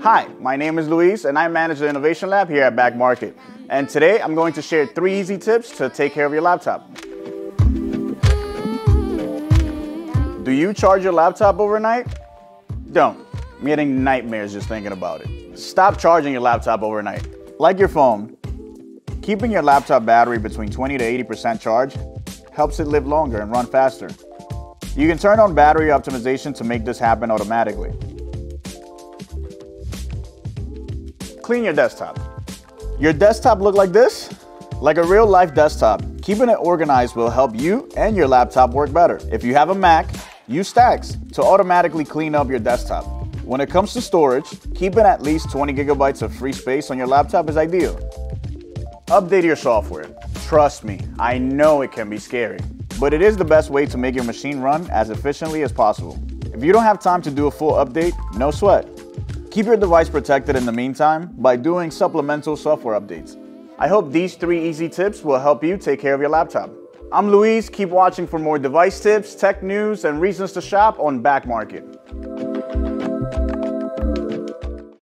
Hi, my name is Luis and I manage the Innovation Lab here at Back Market. And today I'm going to share 3 easy tips to take care of your laptop. Do you charge your laptop overnight? Don't. I'm getting nightmares just thinking about it. Stop charging your laptop overnight. Like your phone, keeping your laptop battery between 20 to 80% charge helps it live longer and run faster. You can turn on battery optimization to make this happen automatically. Clean your desktop. Your desktop look like this? Like a real-life desktop. Keeping it organized will help you and your laptop work better. If you have a Mac, use Stacks to automatically clean up your desktop. When it comes to storage, keeping at least 20 gigabytes of free space on your laptop is ideal. Update your software. Trust me, I know it can be scary, but it is the best way to make your machine run as efficiently as possible. If you don't have time to do a full update, no sweat. Keep your device protected in the meantime by doing supplemental software updates. I hope these 3 easy tips will help you take care of your laptop. I'm Luis. Keep watching for more device tips, tech news, and reasons to shop on Back Market.